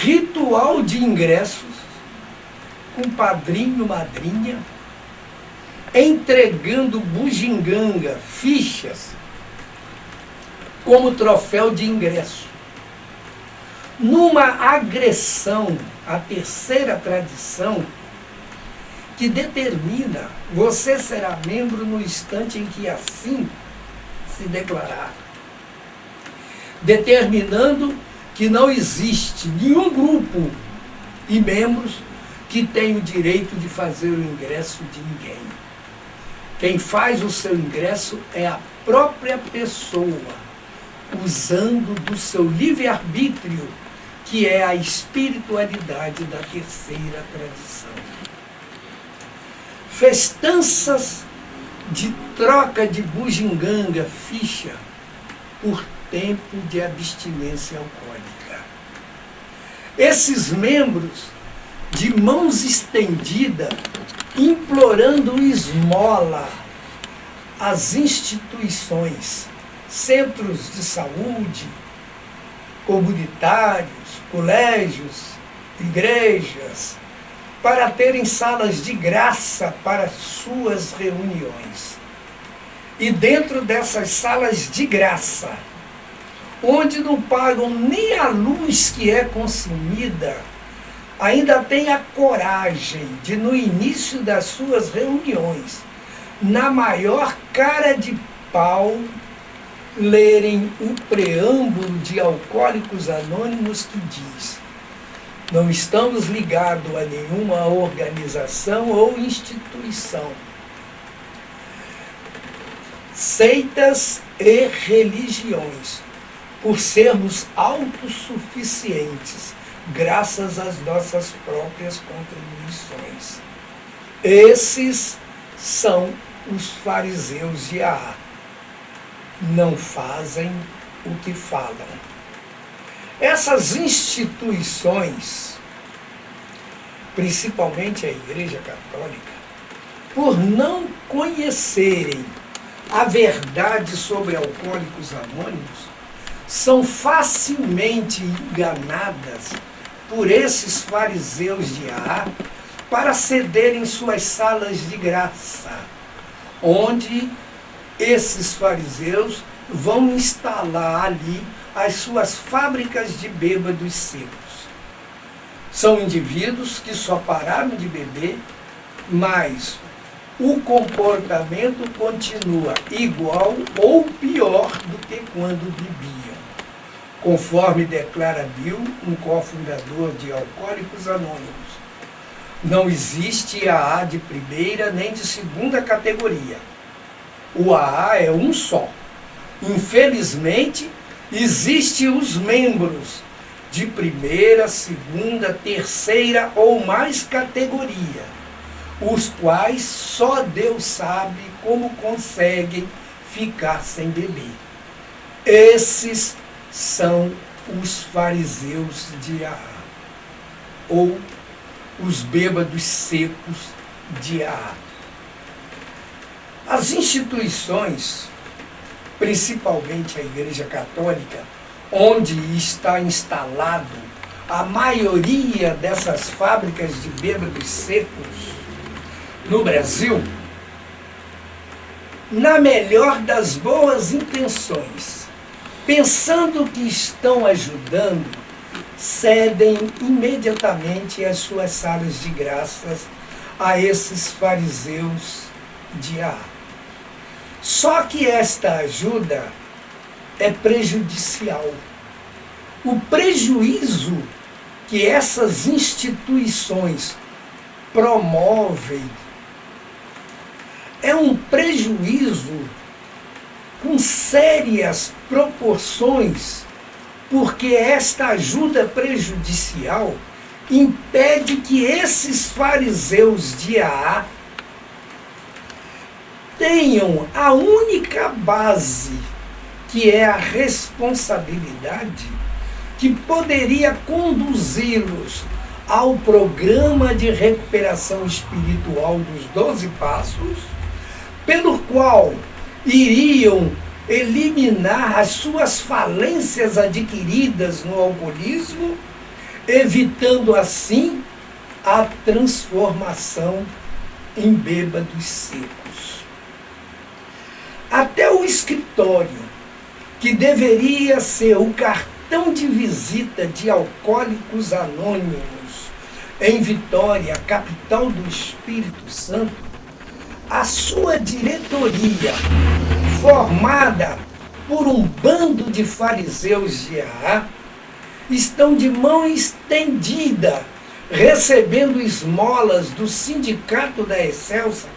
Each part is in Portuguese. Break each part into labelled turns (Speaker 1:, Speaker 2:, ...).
Speaker 1: ritual de ingressos, com padrinho, madrinha, entregando bugiganga, fichas, como troféu de ingresso. Numa agressão à terceira tradição, que determina você será membro no instante em que assim se declarar, determinando que não existe nenhum grupo e membros que tem o direito de fazer o ingresso de ninguém. Quem faz o seu ingresso é a própria pessoa, usando do seu livre-arbítrio, que é a espiritualidade da terceira tradição. Festanças de troca de bugiganga, ficha, por tempo de abstinência alcoólica. Esses membros, de mãos estendidas, implorando esmola às instituições, centros de saúde, comunitários, colégios, igrejas, para terem salas de graça para suas reuniões. E dentro dessas salas de graça, onde não pagam nem a luz que é consumida, ainda tem a coragem de, no início das suas reuniões, na maior cara de pau, lerem o preâmbulo de Alcoólicos Anônimos que diz: não estamos ligados a nenhuma organização ou instituição, seitas e religiões, por sermos autossuficientes, graças às nossas próprias contribuições. Esses são os fariseus de Aha. Não fazem o que falam. Essas instituições, principalmente a Igreja Católica, por não conhecerem a verdade sobre Alcoólicos Anônimos, são facilmente enganadas por esses fariseus de Aha para cederem suas salas de graça, onde esses fariseus vão instalar ali as suas fábricas de bêbados secos. São indivíduos que só pararam de beber, mas o comportamento continua igual ou pior do que quando bebiam, conforme declara Bill, um cofundador de Alcoólicos Anônimos. Não existe AA de primeira nem de segunda categoria. O AA é um só. Infelizmente, existem os membros de primeira, segunda, terceira ou mais categoria, os quais só Deus sabe como conseguem ficar sem beber. Esses são os fariseus de Aha, ou os bêbados secos de Aha. As instituições, principalmente a Igreja Católica, onde está instalado a maioria dessas fábricas de bêbados secos no Brasil, na melhor das boas intenções, pensando que estão ajudando, cedem imediatamente as suas salas de graças a esses fariseus de Aha. Só que esta ajuda é prejudicial. O prejuízo que essas instituições promovem é um prejuízo com sérias proporções, porque esta ajuda prejudicial impede que esses fariseus de Aha tenham a única base, que é a responsabilidade, que poderia conduzi-los ao programa de recuperação espiritual dos 12 Passos, pelo qual iriam eliminar as suas falências adquiridas no alcoolismo evitando assim a transformação em bêbados secos. Até o escritório, que deveria ser o cartão de visita de Alcoólicos Anônimos em Vitória, capital do Espírito Santo, a sua diretoria, formada por um bando de fariseus de AA, estão de mão estendida, recebendo esmolas do Sindicato da Excelsa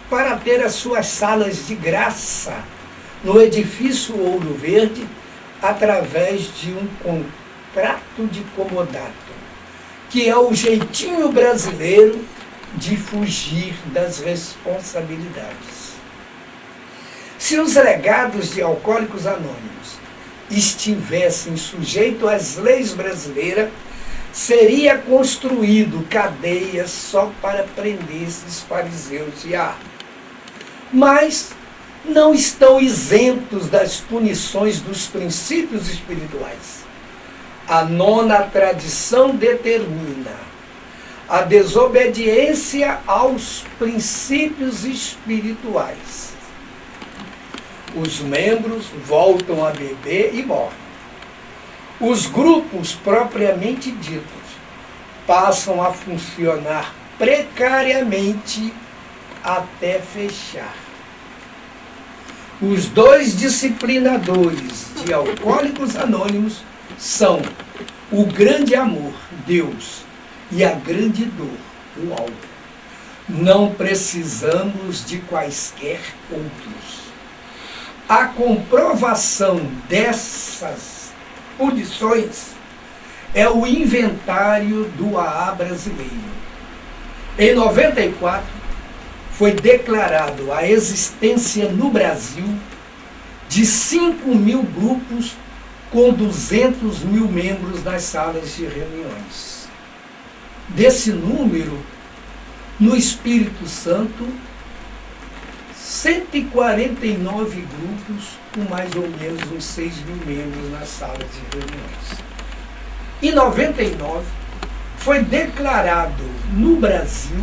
Speaker 1: para ter as suas salas de graça no edifício Ouro Verde, através de um contrato de comodato, que é o jeitinho brasileiro de fugir das responsabilidades. Se os legados de Alcoólicos Anônimos estivessem sujeitos às leis brasileiras, seria construído cadeias só para prender esses fariseus de AA. Mas não estão isentos das punições dos princípios espirituais. A nona tradição determina a desobediência aos princípios espirituais. Os membros voltam a beber e morrem. Os grupos propriamente ditos passam a funcionar precariamente até fechar. Os dois disciplinadores de Alcoólicos Anônimos são o grande amor, Deus, e a grande dor, o álcool. Não precisamos de quaisquer outros. A comprovação dessas punições é o inventário do AA brasileiro. Em 94, foi declarado a existência no Brasil de 5.000 grupos com 200.000 membros nas salas de reuniões. Desse número, no Espírito Santo, 149 grupos com mais ou menos uns 6.000 membros nas salas de reuniões. Em 99, foi declarado no Brasil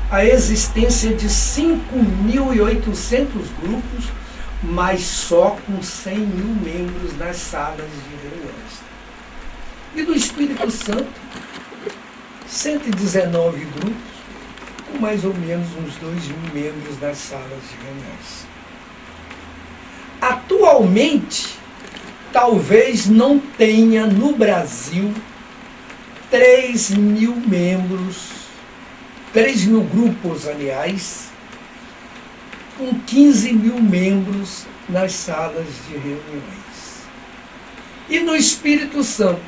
Speaker 1: a existência de 5.800 grupos, mas só com 100.000 membros nas salas de reuniões. E no Espírito Santo, 119 grupos, com mais ou menos uns 2.000 membros nas salas de reuniões. Atualmente, talvez não tenha no Brasil 3.000 membros, 3.000 grupos, aliás, com 15.000 membros nas salas de reuniões. E no Espírito Santo,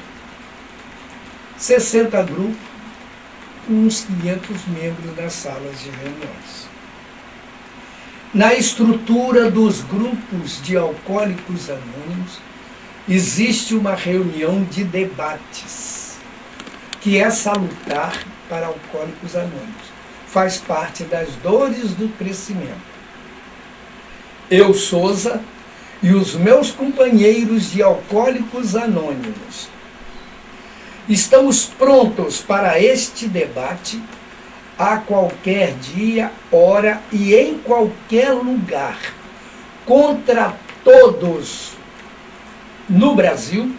Speaker 1: 60 grupos, com uns 500 membros nas salas de reuniões. Na estrutura dos grupos de Alcoólicos Anônimos, existe uma reunião de debates, que é salutar para Alcoólicos Anônimos. Faz parte das dores do crescimento. Eu, Souza, e os meus companheiros de Alcoólicos Anônimos estamos prontos para este debate a qualquer dia, hora e em qualquer lugar, contra todos no Brasil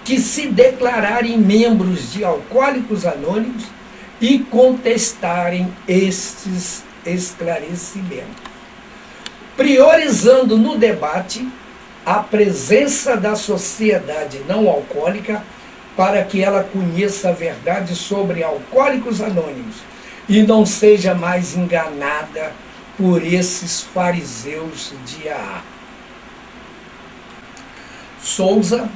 Speaker 1: que se declararem membros de Alcoólicos Anônimos e contestarem estes esclarecimentos, priorizando no debate a presença da sociedade não alcoólica para que ela conheça a verdade sobre Alcoólicos Anônimos e não seja mais enganada por esses fariseus de AA. Souza,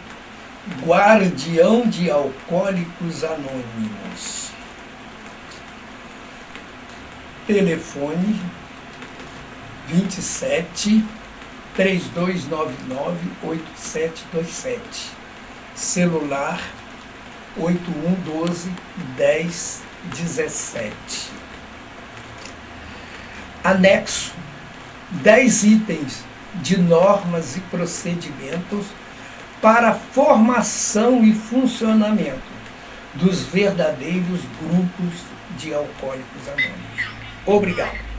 Speaker 1: guardião de Alcoólicos Anônimos. Telefone 27 3299 8727. Celular 8112 1017. Anexo 10 itens de normas e procedimentos para formação e funcionamento dos verdadeiros grupos de alcoólicos anônimos. Obrigado.